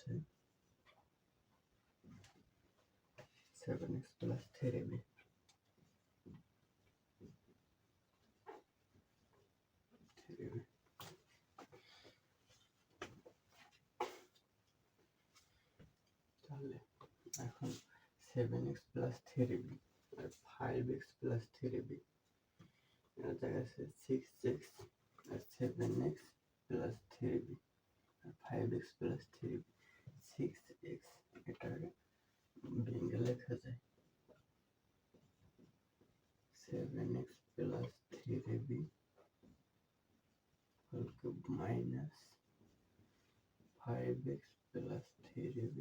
বলছে 7x plus 3b তাহলে এখন 7x প্লাস 3b আর 5x প্লাস 3b এর জায়গায় আছে 6x আর 7x প্লাস 3b আর 5x প্লাস 3b 6x এটাকে ভেঙে লেখা যায় 7x plus 3b whole cube minus 5x plus 3b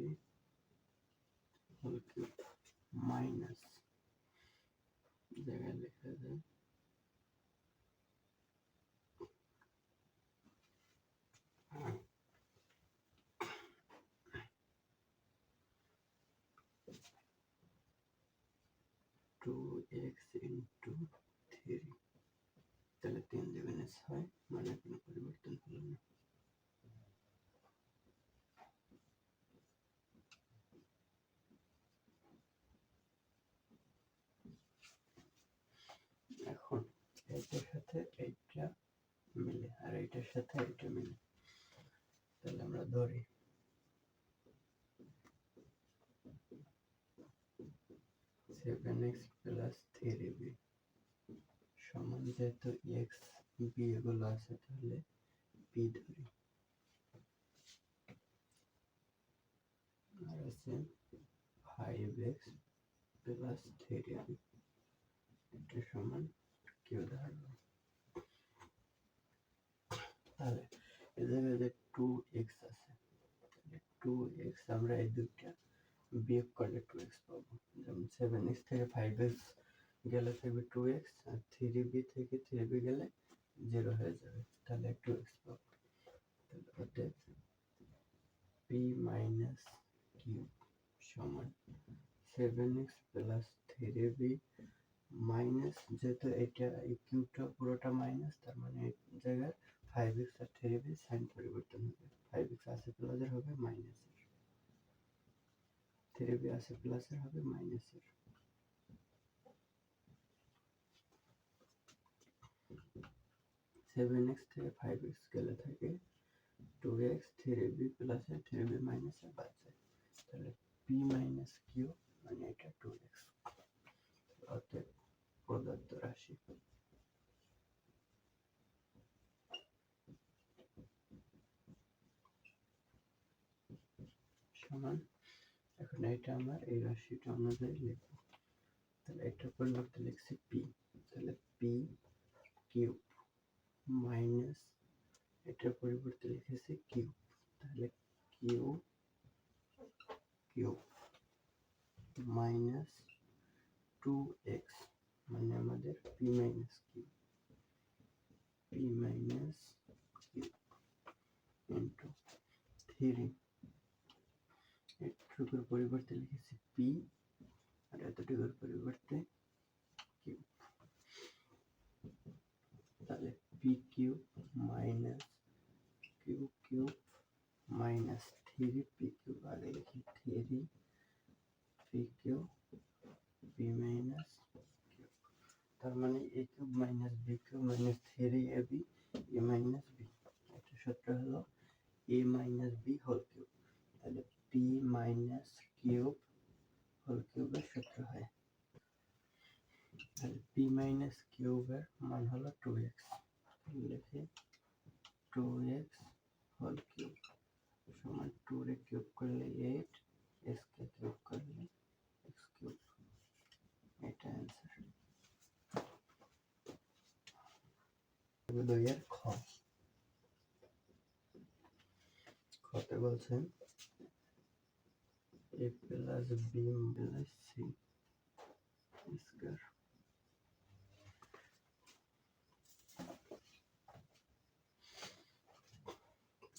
whole cube minus জায়গায় লেখা যায় 2x into 3 তাহলে 3 দেবেন 6 মানে কোনো পরিবর্তন হলো না এখন এইটার সাথে এইটা মিলে আর এইটার সাথে এইটা মিলে তাহলে আমরা ধরি 7x প্লাস 3b সমান যেহেতু x b এগুলো আছে তাহলে b ধরি আর আছে 5x প্লাস 3b এটা সমান কিউ ধরবো তাহলে এই জায়গায় যে 2x আছে তাহলে 2x আমরা এই দুইটা বিয়োগ করলে 2x পাবো যেমন 7x থেকে 5x গেলে থাকবে 2x আর 3b থেকে 3b গেলে 0 হয়ে যাবে তাহলে 2x পাবো তাহলে অতএব p মাইনাস কিউ সমান 7x প্লাস 3b মাইনাস যেহেতু এটা এই কিউটা পুরোটা মাইনাস তার মানে এই জায়গায় 5x আর 3b সাইন পরিবর্তন হবে 5x আছে প্লাসের হবে মাইনাসের 3b আছে প্লাসের হবে মাইনাসের সেভেন এক্স থেকে 5x গেলে থাকে 2x 3b প্লাসে 3b মাইনাসে বাদ যায় তাহলে p মাইনাস কিউ মানে এটা 2x অতএব প্রদত্ত রাশি সমান এখন এটা আমার এই রাশিটা অনুযায়ী লিখব তাহলে এটার পরিবর্তে লিখছি p তাহলে p কিউব মাইনাস এটার পরিবর্তে লিখেছি কিউব তাহলে কিউ কিউব মাইনাস 2x মানে আমাদের p minus Q p minus cube into 3 এটুকুর পরিবর্তে লিখেছি p আর এতটুকুর পরিবর্তে কিউব তাহলে p cube minus Q cube minus 3p cube আগে লিখি 3p cube p minus cube তার মানে a cube minus b cube minus 3ab a minus b এটা সূত্র হলো a minus b whole cube তাহলে p মাইনাস কিউব হোল কিউবের সূত্র হয় তাহলে p মাইনাস কিউবের মান হলো 2x লিখে 2x হোল কিউব সমান 2 রে কিউব করলে 8 s কে কিউব করলে x কিউব এটা অ্যান্সার দুইয়ের খতে বলছেন a plus b plus c square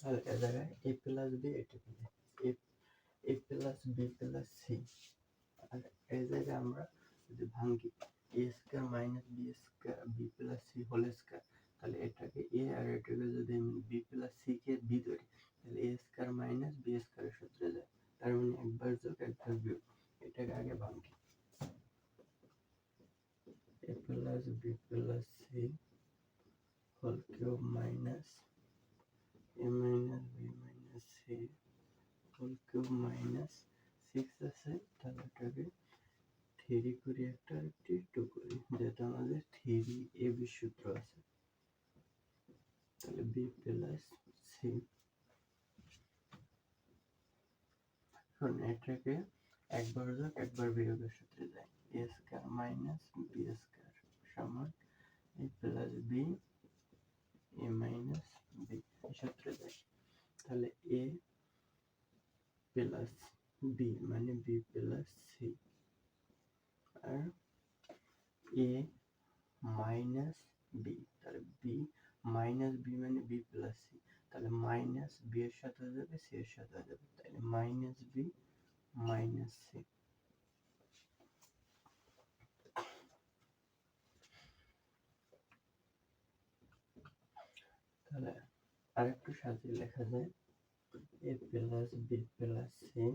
আর এই জায়গায় a প্লাস b এটা পেলে a plus b plus c আর এই জায়গায় আমরা যদি ভাঙি a square minus b square b plus c whole square তাহলে এটাকে a আর এটাকে যদি আমি b প্লাস c কে b ধরি তাহলে a স্কয়ার মাইনাস b স্কয়ারের সূত্রে কিউব মাইনাস 6 আছে, তাহলে এটাকে 3 করি একটা, আরেকটি 2 করি, যেটা আমাদের 3ab সূত্র আছে। তাহলে b প্লাস সি। এখন এটাকে একবার যোগ একবার বিয়োগের সূত্রে যায়, a square minus b square সমান a plus b a minus b এই সূত্রে যায়। তাহলে a প্লাস b মানে b প্লাস সি, আর a মাইনাস b, তাহলে b মাইনাস b মানে b প্লাস সি, তাহলে মাইনাস b এর সাথে হয়ে যাবে সি এর সাথে হয়ে যাবে, তাহলে মাইনাস b মাইনাস সি। তাহলে আরেকটু সাজিয়ে লেখা যায় a plus b plus C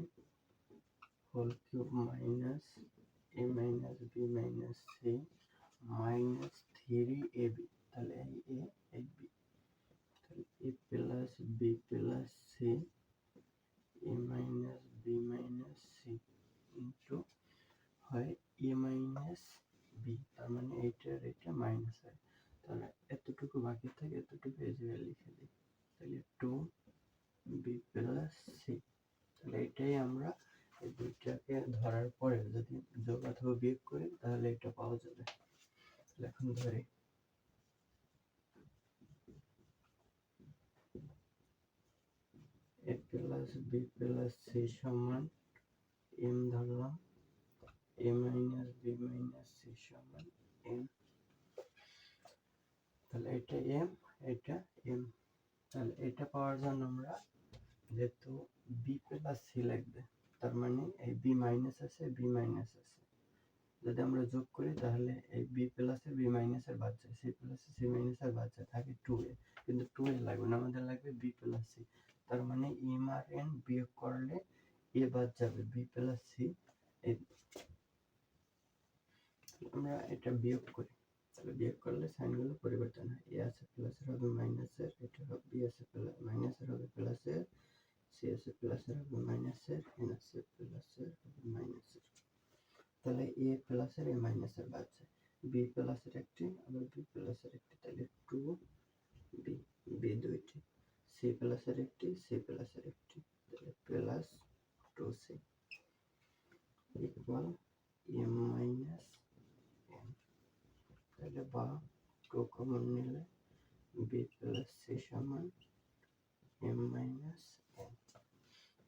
whole cube minus a minus b minus C minus 3ab, তাহলে এই a এই b, তাহলে a plus b plus C a minus b minus C into হয় a মাইনাস b, তার মানে এইটার এটা minus হয়, তাহলে এতটুকু বাকি থাকে, এতটুকু এই জায়গায় লিখে দিই, তাহলে 2b প্লাস সি। তাহলে এটাই আমরা এই দুইটাকে ধরার পরে যদি যোগ অথবা বিয়োগ করি তাহলে এটা পাওয়া যাবে। তাহলে এখন ধরি a plus b plus C সমান m ধরলাম, a minus b minus C সমান m, তাহলে এটা m এটা m। তাহলে এটা পাওয়ার জন্য আমরা যেহেতু b প্লাস সি লাগবে, তার মানে এই b মাইনাস আছে b মাইনাস আছে, যদি আমরা যোগ করি তাহলে এই b প্লাস এর b মাইনাস এর বাদ যায়, c প্লাস c মাইনাস এর বাদ যায়, থাকে 2a, কিন্তু 2a লাগবে না, আমাদের লাগবে b প্লাস c, তার মানে m আর n বিয়োগ করলে a বাদ যাবে, b প্লাস c। আমরা এটা বিয়োগ করি, তাহলে বিয়োগ করলে সাইনগুলো পরিবর্তন হয়, a আছে প্লাসের হবে মাইনাসের, এটা হবে b আছে মাইনাসের হবে প্লাসের, c আছে প্লাসের হবে মাইনাসের, n আছে প্লাসের হবে মাইনাসের, তাহলে a প্লাসের a মাইনাসের বাদ যায়, b প্লাসের একটি আবার b প্লাসের একটি, তাহলে 2b b দুইটি, c প্লাসের একটি c প্লাসের একটি, তাহলে plus 2c equal m minus n, তাহলে বা 2 কমন নিলে b প্লাস c সমান m মাইনাস n,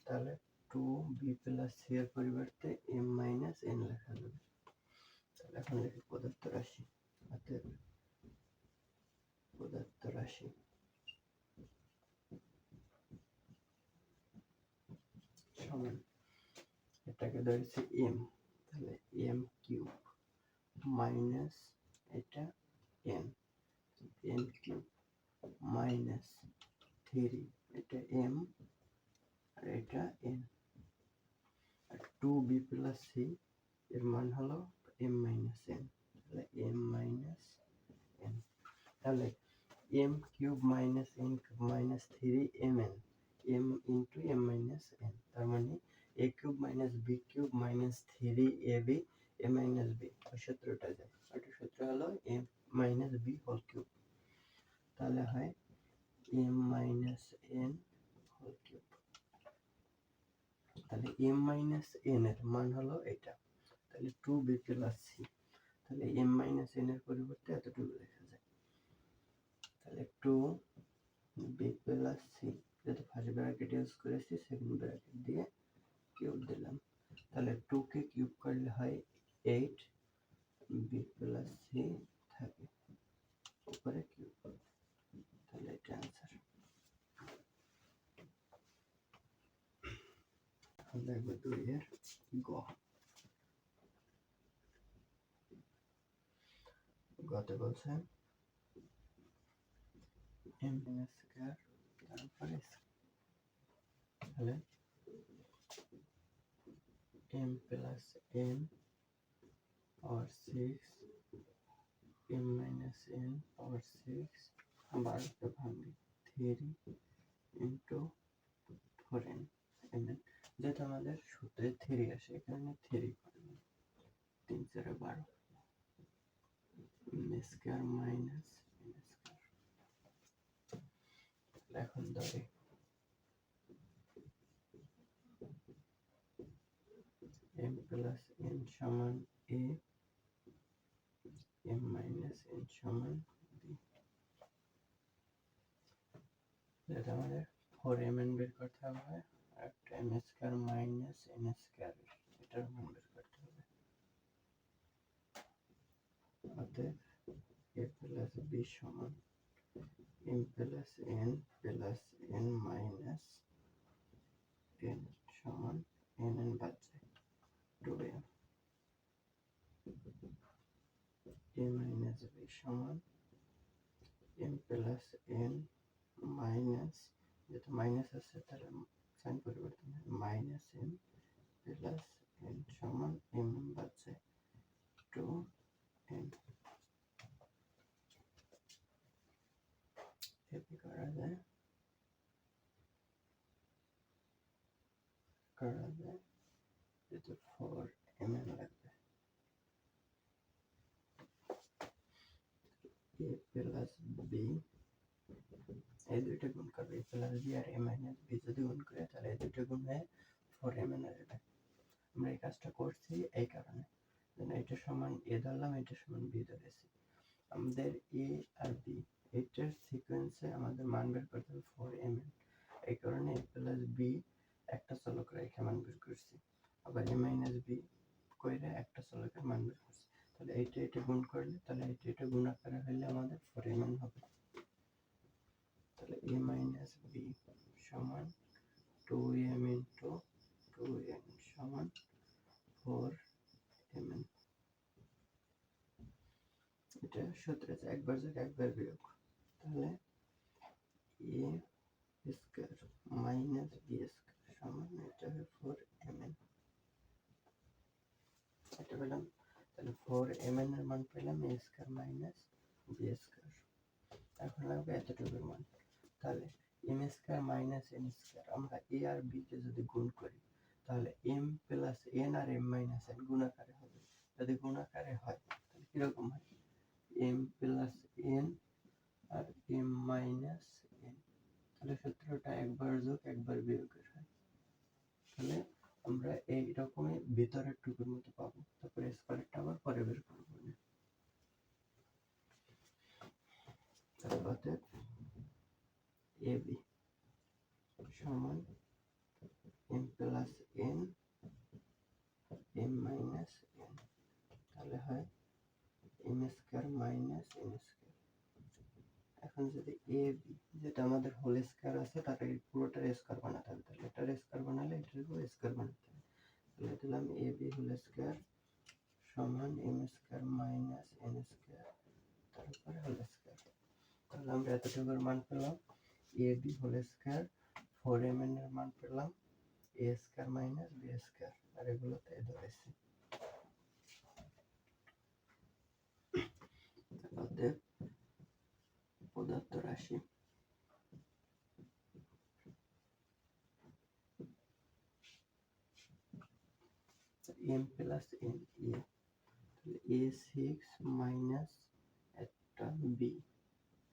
তাহলে 2b প্লাস c এর পরিবর্তে m মাইনাস n লেখা যাবে। তাহলে এখন লিখি পদার্থ রাশি, অতএব পদার্থ রাশি সমান, এটাকে ধরেছি m, তাহলে m কিউব মাইনাস এটা n, n কিউব মাইনাস 3 এটা m আর এটা n, আর 2b প্লাস c এর মান হলো m মাইনাস n, তাহলে m মাইনাস n, তাহলে m cube minus n cube minus 3mn m into m minus n, তার মানে a cube minus b cube minus 3ab a minus b, ওই সূত্রটা যায়, ওইটা সূত্র হলো m minus b whole cube, তাহলে হয় m minus n whole cube, তাহলে m মাইনাস n এর মান হলো এটা, তাহলে 2b প্লাস c, তাহলে m মাইনাস n এর পরিবর্তে এতটুকু লেখা যায়, তাহলে 2b প্লাস c, যেহেতু ফার্স্ট ব্র্যাকেট ইউজ করেছি সেকেন্ড ব্র্যাকেট দিয়ে কিউব দিলাম, তাহলে 2 কে কিউব করলে হয় 8, b প্লাস c থাকে উপরে কিউব, তাহলে এটা आंसर। দেখো 2 এর গতে বলছে m স্কয়ার তারপরে তাহলে m প্লাস n और 6 m minus n और 6 बारह पे भांगे 3 into 4n mn, যেটা আমাদের সূত্রে 3 আসে, এখানে 3 করব, 3 4 12 m square minus n square. এখন ধরে m প্লাস n সমান a, m মাইনাস n সমান b। যেটা আমাদের 4mn বের করতে হবে, আর m square minus n square এটার মান বের করতে হবে। অতএব a প্লাস b সমান m plus n plus n minus n সমান n বাদ যায় 2m। a মাইনাস b সমান m প্লাস n মাইনাস, যেটা মাইনাস আছে তাহলে সাইন পরিবর্তন হয়, মাইনাস m প্লাস n সমান m বাদ যায় 2m। এটি করা যায় যেটা 4mn লাগবে। a প্লাস b, এই দুইটা গুণ করবে, a প্লাস b আর a মাইনাস b যদি গুণ করে তাহলে এই দুইটা গুণ হয়ে 4mn আসবে। আমরা এই কাজটা করছি এই কারণে, এটা সমান a ধরলাম, এটা সমান b ধরেছি। আমাদের a আর b এটার সিকোয়েন্সে আমাদের মান বের করতে হবে 4mn, এই কারণে a প্লাস b একটা চলক রেখে মান বের করছি, আবার a মাইনাস b কইরা একটা চলকের মান বের করছি। তাহলে এটা গুণ করলে, তাহলে এটা গুণ আকারে হইলে আমাদের 4mn হবে। তাহলে a মাইনাস b সমান 2m ইন্টু 2n সমান 4mn। এটা সূত্রে আছে, একবার যোগ একবার বিয়োগ, তাহলে a square minus b square সমান এটা হবে 4mn। এটা পেলাম, তাহলে 4mn এর মান পেলাম a square minus b square. এখন লাগবে এতটুকুর মান, তাহলে m square minus n square, আমরা a আর b কে যদি গুণ করি তাহলে m প্লাস n আর m মাইনাস n গুণাকারে হবে। যদি গুণাকারে হয় তাহলে কিরকম হয়, m প্লাস n আর m মাইনাস n, তাহলে সূত্রটা একবার যোগ একবার বিয়োগের হয়। তাহলে আমরা এই রকমই ভিতরের টুকুর মতো পাবো, তারপরে স্কয়ারটা আবার পরে বের করবো। তারপরে ab সমান m plus n m minus n, তাহলে হয় m square minus n square. এখন যদি ab, যেটা আমাদের হোল স্কয়ার আছে তার পুরোটার স্কয়ার বানাতে হবে, তাহলে এটার স্কয়ার বানালে এটারও স্কয়ার বানাতে হবে। তাহলে দিলাম ab হোল স্কয়ার সমান m square minus n square তারপরে হোল স্কয়ার। তাহলে আমরা এতটুকুর মান পেলাম, ab হোল স্কয়ার 4mn এর মান পেলাম a square minus b square, আর এগুলো তাই ধরেছি। তাহলে পদার্থ রাশি m প্লাস n a, তাহলে a6 মাইনাস একটা b,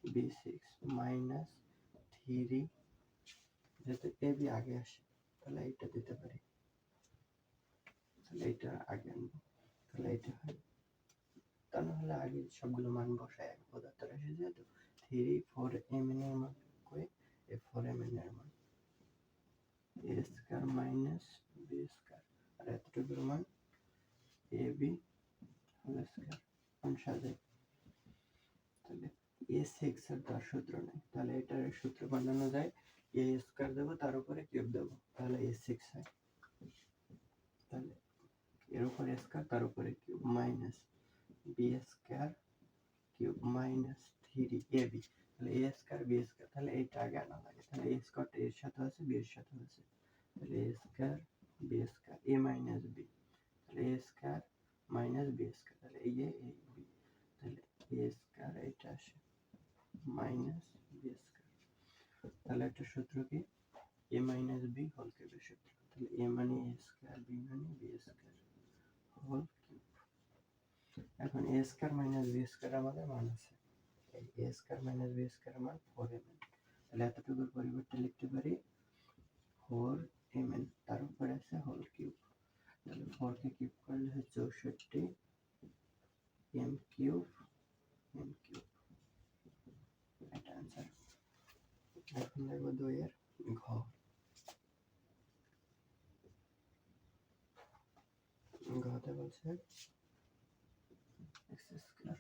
b6 মাইনাস 3, যেহেতু ab আগে আসে তাহলে এটা দিতে পারি, তাহলে এটা আগে আনবো, তাহলে এটা হয়, তা নাহলে আগে সবগুলো মান বসায় এক পদার্থ রাশি যেহেতু 3 4mn এর মান কই, এই 4mn এর মান a square minus b square, আর এতটুকুর মান ab হোল স্কয়ার। কোন সাজাই, তাহলে a6 এর তার সূত্র নেই, তাহলে এটার সূত্র বানানো যায় a স্কয়ার দেব তার উপরে কিউব দেব, তাহলে a6 হয়। তাহলে এর উপরে স্কয়ার তার উপরে cube minus b square cube minus 3ab, তাহলে a স্কয়ার b স্কয়ার, তাহলে এইটা আগে আনা লাগে, তাহলে a স্কয়ারটা এর সাথে আছে b এর সাথে আছে, তাহলে a square b square a minus b, তাহলে a square minus b square, তাহলে এই a এই b, তাহলে a স্কয়ার এটা আসে মাইনাস b স্কয়ার। তাহলে একটা সূত্র কি a মাইনাস b হোল কিউবের সূত্র, তাহলে এ মানে এ স্কয়ার, বি মানে বি স্কয়ার হোল কিউব। এখন এ স্কয়ার মাইনাস বি স্কয়ার আমাদের মান আছে, এই এ স্কয়ার মাইনাস বি স্কয়ার মান 4mn, তাহলে এতটুকুর পরিবর্তে লিখতে পারি 4mn, তার উপরে আছে হোল কিউব, তাহলে 4 কে কিউব করলে হয় 64 m কিউব, এটা आंसर। এখন দেখব 2 এর ঘ। ঘতে বলছে x স্কয়ার,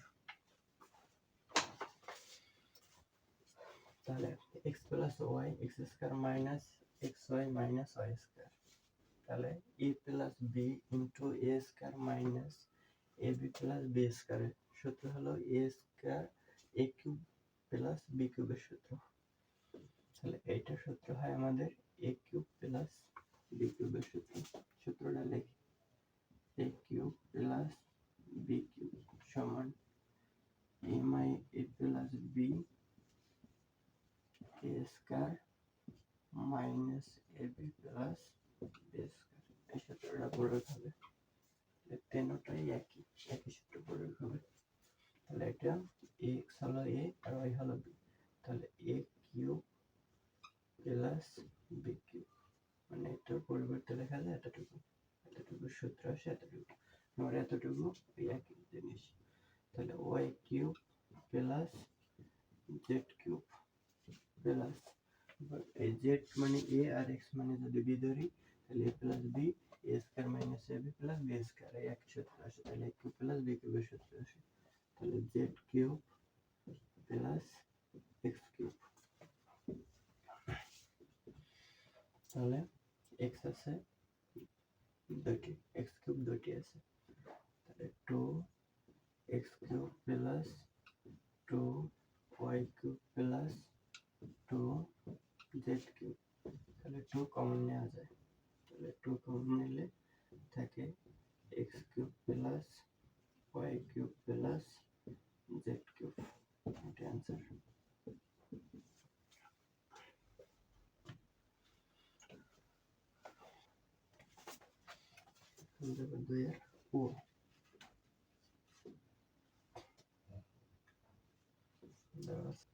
তাহলে x plus y x square minus xy minus y square, তাহলে a plus b into a square minus ab plus b square, সূত্র হলো a square a cube plus b কিউবের সূত্র, তাহলে এইটা সূত্র হয় আমাদের a কিউব প্লাস b কিউবের সূত্র। সূত্রটা লিখি, a cube plus b cube সমান a plus b a square minus ab plus b square, এই সূত্রটা প্রয়োগ হবে, তিনটাই একই সূত্র প্রয়োগ হবে। তাহলে এটা x হলো a আর y হলো b, তাহলে a cube plus b cube, মানে এটার পরিবর্তে লেখা যায় এতটুকু, এতটুকু সূত্র আসে এতটুকু, আমরা এতটুকু একই জিনিস, তাহলে y cube plus z cube plus, এই z মানে a আর x মানে যদি b ধরি তাহলে a plus b a square minus ab plus b square, এই একই সূত্র আসে, তাহলে a কিউব প্লাস b কিউবের সূত্র আসে, তাহলে z cube plus x cube, তাহলে x আছে দুইটি, x কিউব দুইটি আছে, তাহলে 2x cube plus 2y cube plus 2z cube, তাহলে 2 কমন নেওয়া যায়, তাহলে 2 কমন নিলে থাকে x cube plus y cube plus z cube, এটা आंसर। দেখো 2 এর ও, ঠিক আছে,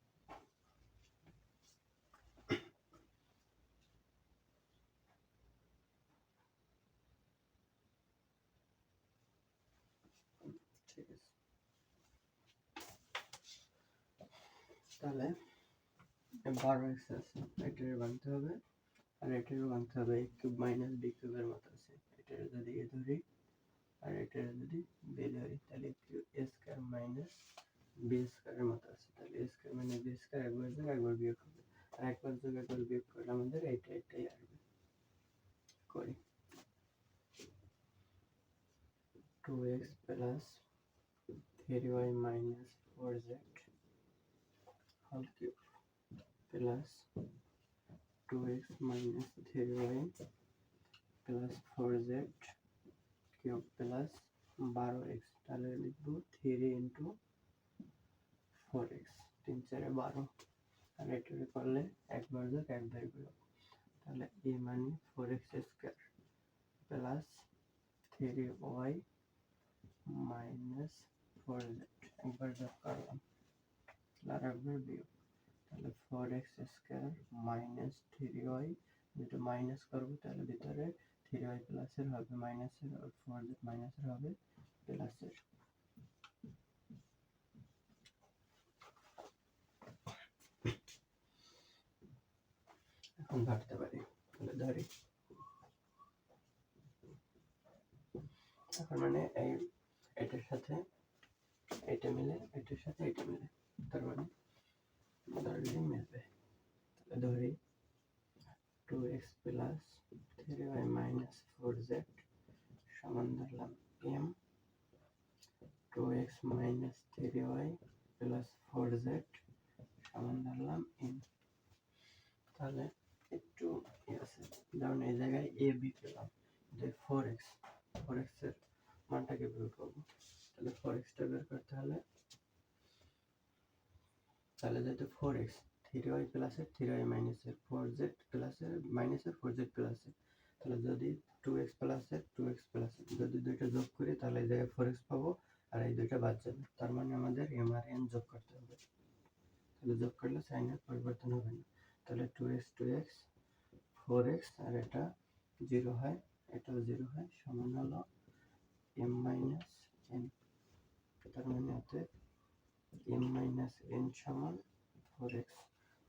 তাহলে 12x আছে, এটার বানতে হবে আর এটারও বানতে হবে, a কিউব মাইনাস b কিউবের মতো আছে, এটার যদি a ধরি আর এটার যদি b ধরি তাহলে a স্কয়ার মাইনাস b স্কয়ারের মতো আছে, তাহলে a square minus b square একবার যোগ একবার বিয়োগ হবে, আর একবার যোগ একবার বিয়োগ করলে আমাদের এটাই আসবে, করি 2x plus 3y minus 4z whole cube plus 2x minus 3y plus 4z cube plus 12x, তাহলে লিখবো 3 ইন্টু 4x, 3 4 12, আর এটা করলে একবার যোগ একবার বিয়োগ, তাহলে a মানে 4x square plus 3y minus 4z, একবার যোগ করলাম আর একবার বিয়োগ, তাহলে 4x স্কয়ার মাইনাস 3y, যেটা মাইনাস করবো তাহলে ভিতরে 3y প্লাসের হবে মাইনাসের, আর 4z মাইনাসের হবে প্লাসের। এখন ভাগতে পারি, তাহলে ধরি, এখন মানে এই এটার সাথে এটা মিলে, এটার সাথে এটা মিলে, তার মানে ধরলে মিলবে, তাহলে ধরি 2x plus 3y minus 4z সমান ধরলাম m, 2x minus 3y plus 4z সমান ধরলাম m, তাহলে একটু আছে, যেমন এই জায়গায় a b পেলাম, যে 4x এর মানটাকে বের করবো, তাহলে 4x টা বের করতে হলে, তাহলে যেহেতু 4x 3y প্লাসের 3y মাইনাসের 4z প্লাসের মাইনাসের 4z প্লাসের, তাহলে যদি 2x প্লাস এ 2x প্লাস যদি দুইটা যোগ করি তাহলে এই জায়গায় 4x পাবো আর এই দুইটা বাদ যাবে, তার মানে আমাদের m আর n যোগ করতে হবে। তাহলে যোগ করলে সাইনের পরিবর্তন হবে না, তাহলে 2x 4x আর এটা 0 হয়, এটাও 0 হয়, সমান হলো m মাইনাস n। তার মানে হতে m মাইনাস n সমান 4x।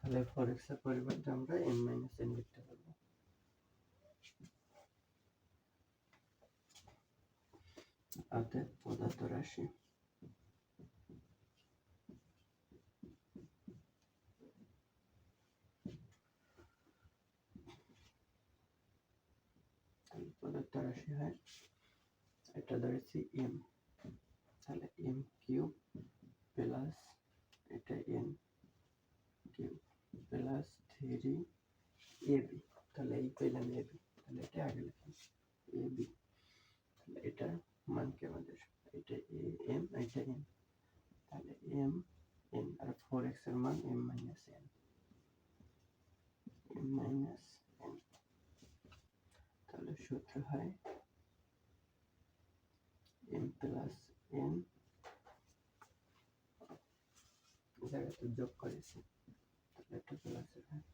তাহলে 4x এর পরিবর্তে আমরা m মাইনাস n লিখতে পারবো। অতএব পদার্থ রাশি পদার্থ রাশি হয়, এটা ধরেছি m, তাহলে m কিউব প্লাস এটা n কিউব প্লাস 3ab, তাহলে এই পেলাম ab, তাহলে এটা আগে লিখলাম ab, তাহলে এটার মান কি আমাদের এটা am এটা n, তাহলে m n আর 4x এর মান m minus n, m minus n। তাহলে সূত্র হয় m প্লাস n, জায়গাতে যোগ করেছি তাহলে এটা প্লাস হয়,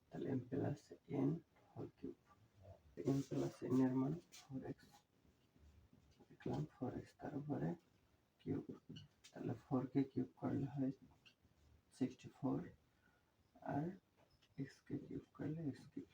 তাহলে m plus n whole cube, m plus n এর মান 4x লিখলাম, 4x তার উপরে কিউব, তাহলে 4 কে কিউব করলে হয় 64 আর x কে কিউব করলে x কিউব।